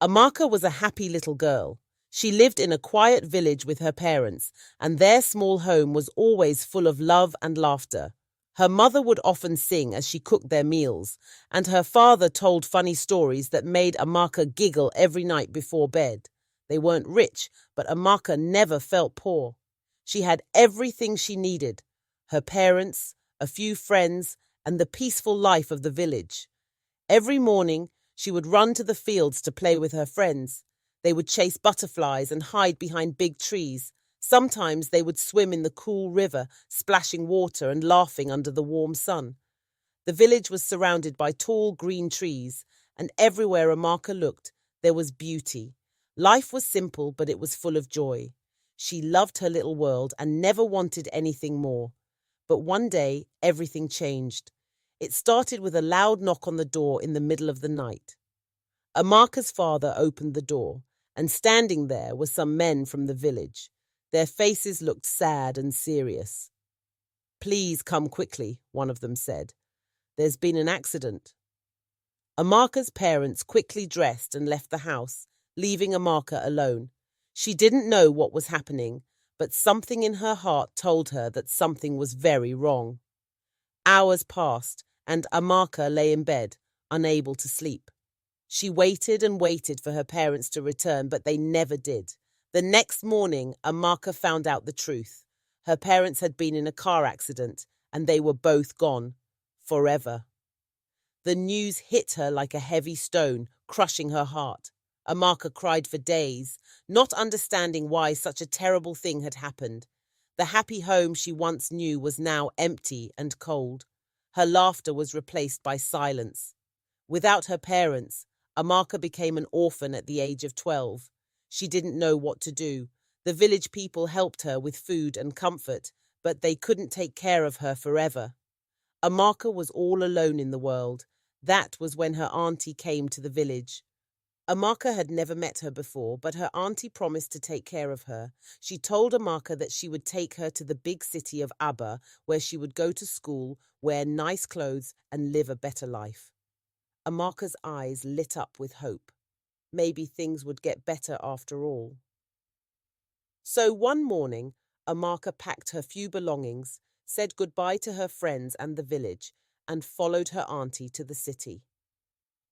Amaka was a happy little girl. She lived in a quiet village with her parents, and their small home was always full of love and laughter. Her mother would often sing as she cooked their meals, and her father told funny stories that made Amaka giggle every night before bed. They weren't rich, but Amaka never felt poor. She had everything she needed: her parents, a few friends, and the peaceful life of the village. Every morning, she would run to the fields to play with her friends. They would chase butterflies and hide behind big trees. Sometimes they would swim in the cool river, splashing water and laughing under the warm sun. The village was surrounded by tall green trees, and everywhere Amaka looked, there was beauty. Life was simple, but it was full of joy. She loved her little world and never wanted anything more. But one day, everything changed. It started with a loud knock on the door in the middle of the night. Amaka's father opened the door, and standing there were some men from the village. Their faces looked sad and serious. "Please come quickly," one of them said. "There's been an accident." Amaka's parents quickly dressed and left the house, leaving Amaka alone. She didn't know what was happening, but something in her heart told her that something was very wrong. Hours passed, and Amaka lay in bed, unable to sleep. She waited and waited for her parents to return, but they never did. The next morning, Amaka found out the truth. Her parents had been in a car accident, and they were both gone, forever. The news hit her like a heavy stone, crushing her heart. Amaka cried for days, not understanding why such a terrible thing had happened. The happy home she once knew was now empty and cold. Her laughter was replaced by silence. Without her parents, Amaka became an orphan at the age of 12. She didn't know what to do. The village people helped her with food and comfort, but they couldn't take care of her forever. Amaka was all alone in the world. That was when her auntie came to the village. Amaka had never met her before, but her auntie promised to take care of her. She told Amaka that she would take her to the big city of Aba, where she would go to school, wear nice clothes, and live a better life. Amaka's eyes lit up with hope. Maybe things would get better after all. So one morning, Amaka packed her few belongings, said goodbye to her friends and the village, and followed her auntie to the city.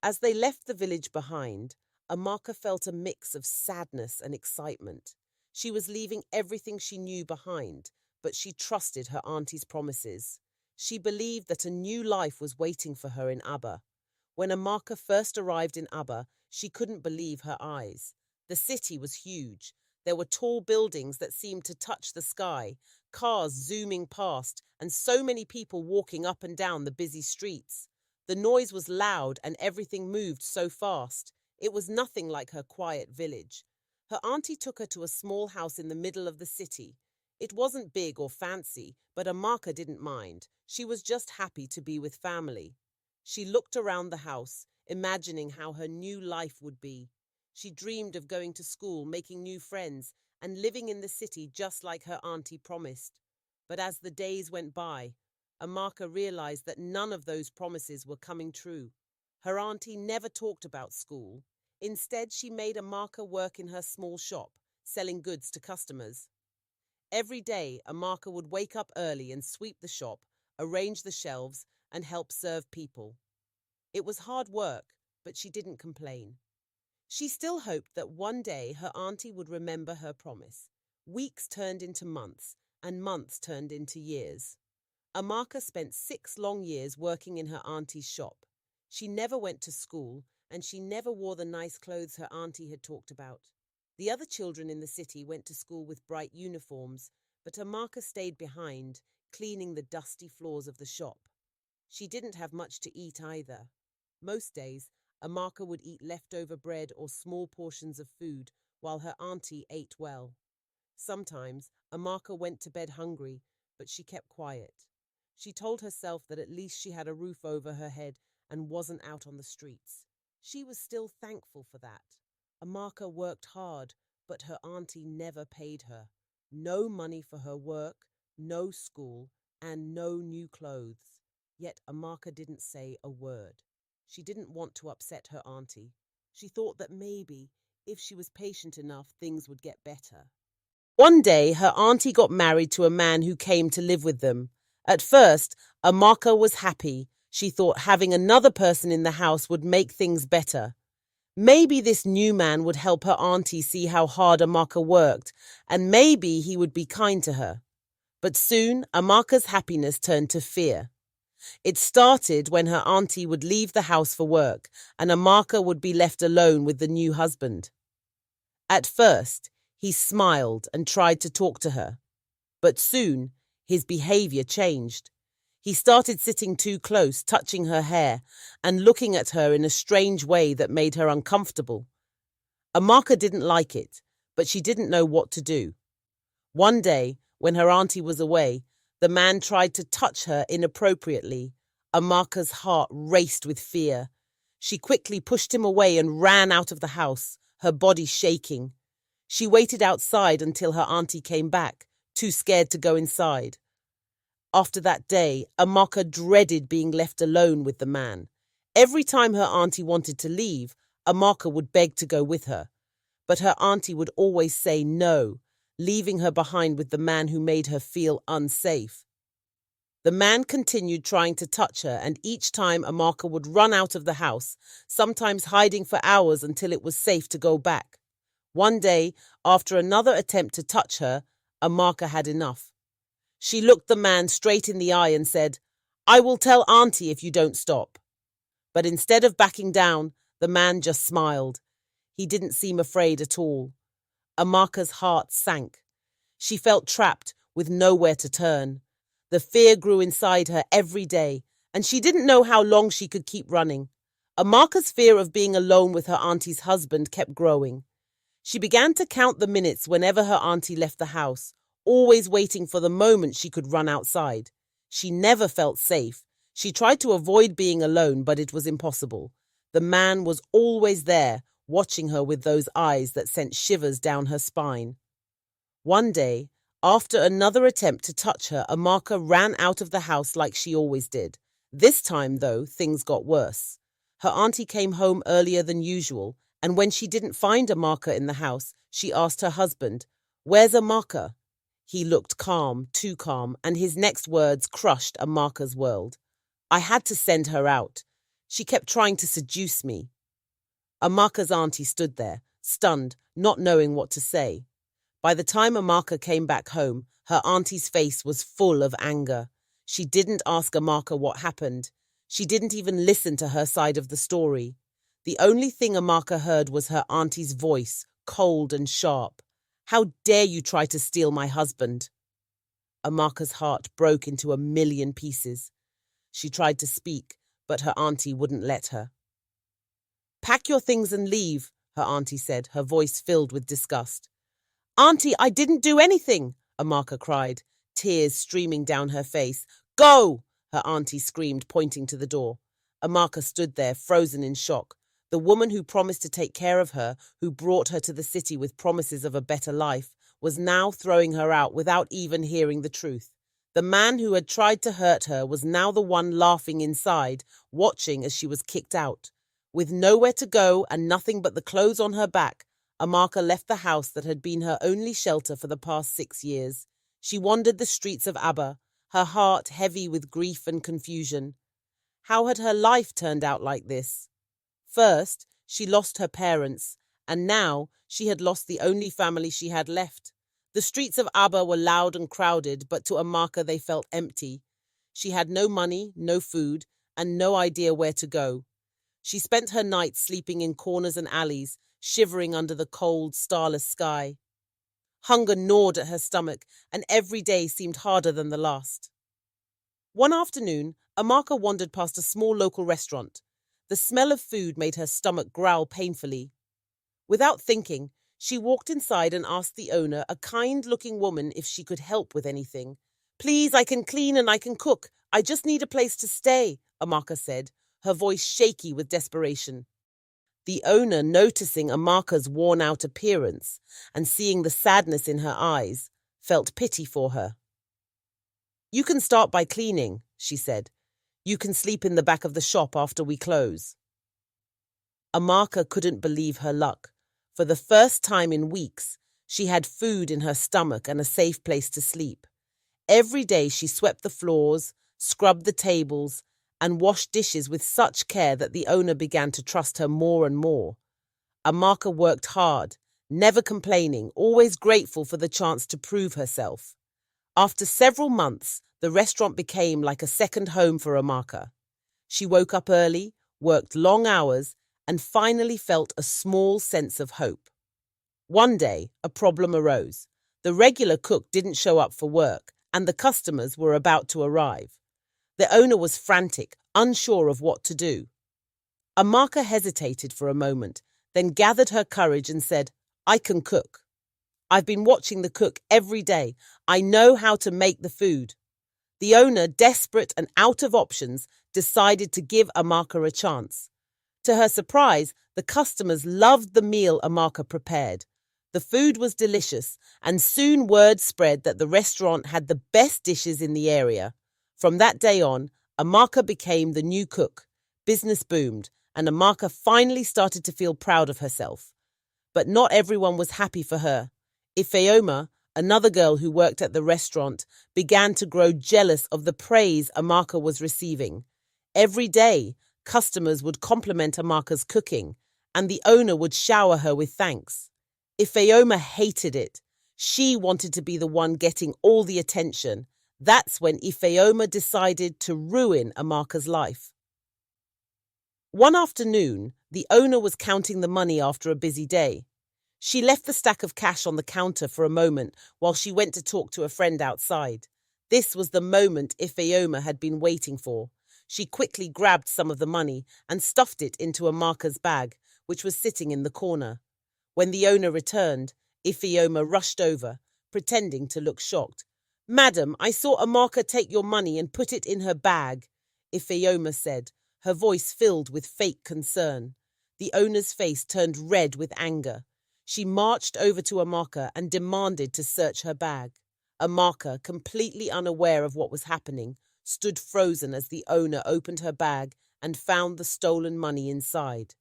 As they left the village behind, Amaka felt a mix of sadness and excitement. She was leaving everything she knew behind, but she trusted her auntie's promises. She believed that a new life was waiting for her in Aba. When Amaka first arrived in Aba, she couldn't believe her eyes. The city was huge. There were tall buildings that seemed to touch the sky, cars zooming past, and so many people walking up and down the busy streets. The noise was loud and everything moved so fast. It was nothing like her quiet village. Her auntie took her to a small house in the middle of the city. It wasn't big or fancy, but Amaka didn't mind. She was just happy to be with family. She looked around the house, imagining how her new life would be. She dreamed of going to school, making new friends, and living in the city just like her auntie promised. But as the days went by, Amaka realized that none of those promises were coming true. Her auntie never talked about school. Instead, she made Amaka work in her small shop, selling goods to customers. Every day, Amaka would wake up early and sweep the shop, arrange the shelves, and help serve people. It was hard work, but she didn't complain. She still hoped that one day her auntie would remember her promise. Weeks turned into months, and months turned into years. Amaka spent 6 long years working in her auntie's shop. She never went to school, and she never wore the nice clothes her auntie had talked about. The other children in the city went to school with bright uniforms, but Amaka stayed behind, cleaning the dusty floors of the shop. She didn't have much to eat either. Most days, Amaka would eat leftover bread or small portions of food, while her auntie ate well. Sometimes, Amaka went to bed hungry, but she kept quiet. She told herself that at least she had a roof over her head and wasn't out on the streets. She was still thankful for that. Amaka worked hard, but her auntie never paid her. No money for her work, no school, and no new clothes. Yet Amaka didn't say a word. She didn't want to upset her auntie. She thought that maybe, if she was patient enough, things would get better. One day, her auntie got married to a man who came to live with them. At first, Amaka was happy. She thought having another person in the house would make things better. Maybe this new man would help her auntie see how hard Amaka worked, and maybe he would be kind to her. But soon, Amaka's happiness turned to fear. It started when her auntie would leave the house for work, and Amaka would be left alone with the new husband. At first, he smiled and tried to talk to her. But soon, his behavior changed. He started sitting too close, touching her hair, and looking at her in a strange way that made her uncomfortable. Amaka didn't like it, but she didn't know what to do. One day, when her auntie was away, the man tried to touch her inappropriately. Amaka's heart raced with fear. She quickly pushed him away and ran out of the house, her body shaking. She waited outside until her auntie came back, too scared to go inside. After that day, Amaka dreaded being left alone with the man. Every time her auntie wanted to leave, Amaka would beg to go with her. But her auntie would always say no, leaving her behind with the man who made her feel unsafe. The man continued trying to touch her, and each time Amaka would run out of the house, sometimes hiding for hours until it was safe to go back. One day, after another attempt to touch her, Amaka had enough. She looked the man straight in the eye and said, "I will tell Auntie if you don't stop." But instead of backing down, the man just smiled. He didn't seem afraid at all. Amaka's heart sank. She felt trapped with nowhere to turn. The fear grew inside her every day, and she didn't know how long she could keep running. Amaka's fear of being alone with her auntie's husband kept growing. She began to count the minutes whenever her auntie left the house, always waiting for the moment she could run outside. She never felt safe. She tried to avoid being alone, but it was impossible. The man was always there, watching her with those eyes that sent shivers down her spine. One day, after another attempt to touch her, Amaka ran out of the house like she always did. This time, though, things got worse. Her auntie came home earlier than usual, and when she didn't find Amaka in the house, she asked her husband, "Where's Amaka?" He looked calm, too calm, and his next words crushed Amaka's world. "I had to send her out. She kept trying to seduce me." Amaka's auntie stood there, stunned, not knowing what to say. By the time Amaka came back home, her auntie's face was full of anger. She didn't ask Amaka what happened. She didn't even listen to her side of the story. The only thing Amaka heard was her auntie's voice, cold and sharp. "How dare you try to steal my husband?" Amaka's heart broke into a million pieces. She tried to speak, but her auntie wouldn't let her. "Pack your things and leave," her auntie said, her voice filled with disgust. "Auntie, I didn't do anything," Amaka cried, tears streaming down her face. "Go!" her auntie screamed, pointing to the door. Amaka stood there, frozen in shock. The woman who promised to take care of her, who brought her to the city with promises of a better life, was now throwing her out without even hearing the truth. The man who had tried to hurt her was now the one laughing inside, watching as she was kicked out. With nowhere to go and nothing but the clothes on her back, Amaka left the house that had been her only shelter for the past 6 years. She wandered the streets of Abba, her heart heavy with grief and confusion. How had her life turned out like this? First, she lost her parents, and now she had lost the only family she had left. The streets of Abba were loud and crowded, but to Amaka they felt empty. She had no money, no food, and no idea where to go. She spent her nights sleeping in corners and alleys, shivering under the cold, starless sky. Hunger gnawed at her stomach, and every day seemed harder than the last. One afternoon, Amaka wandered past a small local restaurant. The smell of food made her stomach growl painfully. Without thinking, she walked inside and asked the owner, a kind-looking woman, if she could help with anything. "Please, I can clean and I can cook. I just need a place to stay," Amaka said, her voice shaky with desperation. The owner, noticing Amaka's worn-out appearance and seeing the sadness in her eyes, felt pity for her. "You can start by cleaning," she said. "You can sleep in the back of the shop after we close." Amaka couldn't believe her luck. For the first time in weeks, she had food in her stomach and a safe place to sleep. Every day she swept the floors, scrubbed the tables, and washed dishes with such care that the owner began to trust her more and more. Amaka worked hard, never complaining, always grateful for the chance to prove herself. After several months, the restaurant became like a second home for Amaka. She woke up early, worked long hours, and finally felt a small sense of hope. One day, a problem arose. The regular cook didn't show up for work, and the customers were about to arrive. The owner was frantic, unsure of what to do. Amaka hesitated for a moment, then gathered her courage and said, "I can cook. I've been watching the cook every day. I know how to make the food." The owner, desperate and out of options, decided to give Amaka a chance. To her surprise, the customers loved the meal Amaka prepared. The food was delicious, and soon word spread that the restaurant had the best dishes in the area. From that day on, Amaka became the new cook. Business boomed, and Amaka finally started to feel proud of herself. But not everyone was happy for her. Ifeoma, another girl who worked at the restaurant, began to grow jealous of the praise Amaka was receiving. Every day, customers would compliment Amaka's cooking, and the owner would shower her with thanks. Ifeoma hated it. She wanted to be the one getting all the attention. That's when Ifeoma decided to ruin Amaka's life. One afternoon, the owner was counting the money after a busy day. She left the stack of cash on the counter for a moment while she went to talk to a friend outside. This was the moment Ifeoma had been waiting for. She quickly grabbed some of the money and stuffed it into Amaka's bag, which was sitting in the corner. When the owner returned, Ifeoma rushed over, pretending to look shocked. "Madam, I saw Amaka take your money and put it in her bag," Ifeoma said, her voice filled with fake concern. The owner's face turned red with anger. She marched over to Amaka and demanded to search her bag. Amaka, completely unaware of what was happening, stood frozen as the owner opened her bag and found the stolen money inside.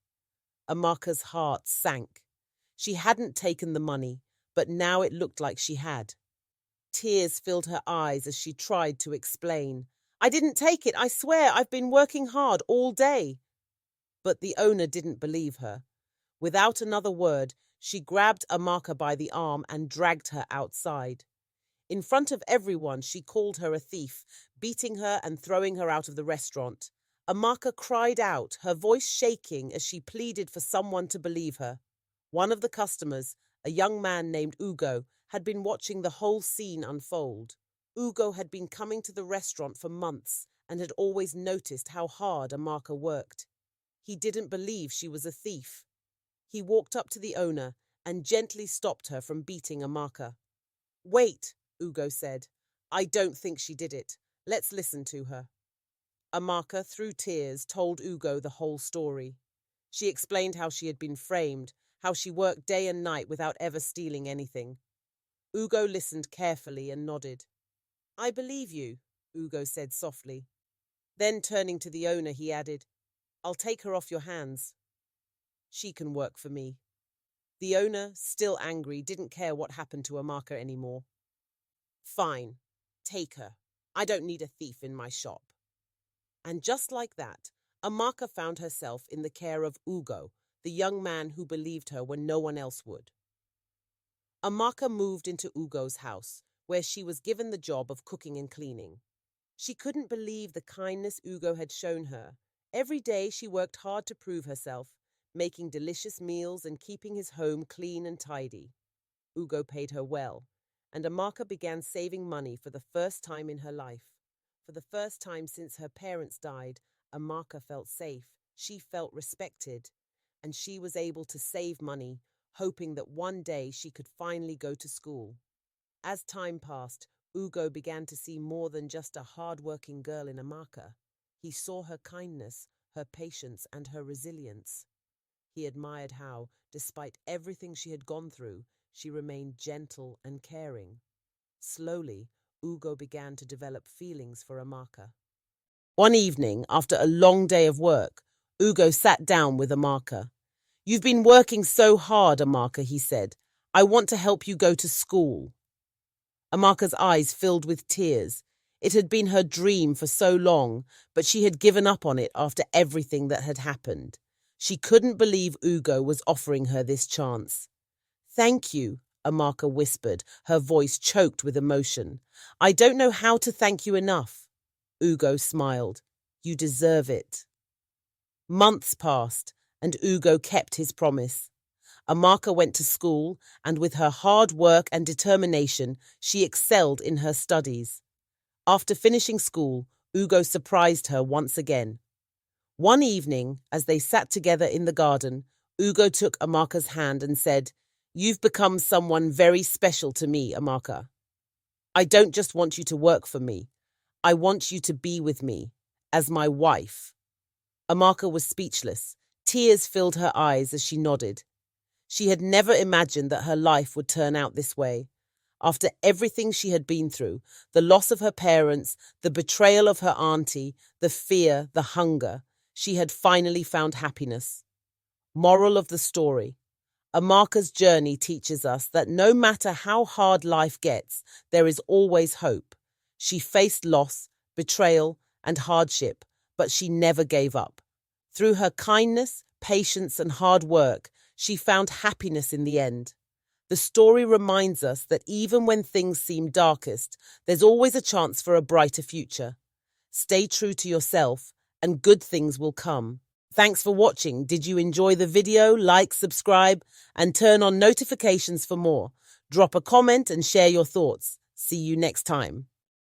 Amaka's heart sank. She hadn't taken the money, but now it looked like she had. Tears filled her eyes as she tried to explain. "I didn't take it, I swear, I've been working hard all day." But the owner didn't believe her. Without another word, she grabbed Amaka by the arm and dragged her outside. In front of everyone, she called her a thief, beating her and throwing her out of the restaurant. Amaka cried out, her voice shaking as she pleaded for someone to believe her. One of the customers, a young man named Ugo, had been watching the whole scene unfold. Ugo had been coming to the restaurant for months and had always noticed how hard Amaka worked. He didn't believe she was a thief. He walked up to the owner and gently stopped her from beating Amaka. "Wait," Ugo said. "I don't think she did it. Let's listen to her." Amaka, through tears, told Ugo the whole story. She explained how she had been framed, how she worked day and night without ever stealing anything. Ugo listened carefully and nodded. "I believe you," Ugo said softly. Then, turning to the owner, he added, "I'll take her off your hands. She can work for me." The owner, still angry, didn't care what happened to Amaka anymore. "Fine, take her. I don't need a thief in my shop." And just like that, Amaka found herself in the care of Ugo, the young man who believed her when no one else would. Amaka moved into Ugo's house, where she was given the job of cooking and cleaning. She couldn't believe the kindness Ugo had shown her. Every day she worked hard to prove herself, making delicious meals and keeping his home clean and tidy. Ugo paid her well, and Amaka began saving money for the first time in her life. For the first time since her parents died, Amaka felt safe, she felt respected, and she was able to save money, hoping that one day she could finally go to school. As time passed, Ugo began to see more than just a hard-working girl in Amaka. He saw her kindness, her patience, and her resilience. He admired how, despite everything she had gone through, she remained gentle and caring. Slowly, Ugo began to develop feelings for Amaka. One evening, after a long day of work, Ugo sat down with Amaka. You've been working so hard, Amaka, he said. I want to help you go to school. Amaka's eyes filled with tears. It had been her dream for so long, but she had given up on it after everything that had happened. She couldn't believe Ugo was offering her this chance. Thank you, Amaka whispered, her voice choked with emotion. I don't know how to thank you enough. Ugo smiled. You deserve it. Months passed, and Ugo kept his promise. Amaka went to school, and with her hard work and determination, she excelled in her studies. After finishing school, Ugo surprised her once again. One evening, as they sat together in the garden, Ugo took Amaka's hand and said, You've become someone very special to me, Amaka. I don't just want you to work for me. I want you to be with me, as my wife. Amaka was speechless. Tears filled her eyes as she nodded. She had never imagined that her life would turn out this way. After everything she had been through, the loss of her parents, the betrayal of her auntie, the fear, the hunger, she had finally found happiness. Moral of the story. Amaka's journey teaches us that no matter how hard life gets, there is always hope. She faced loss, betrayal, and hardship, but she never gave up. Through her kindness, patience, and hard work, she found happiness in the end. The story reminds us that even when things seem darkest, there's always a chance for a brighter future. Stay true to yourself, and good things will come. Thanks for watching. Did you enjoy the video? Like, subscribe, and turn on notifications for more. Drop a comment and share your thoughts. See you next time.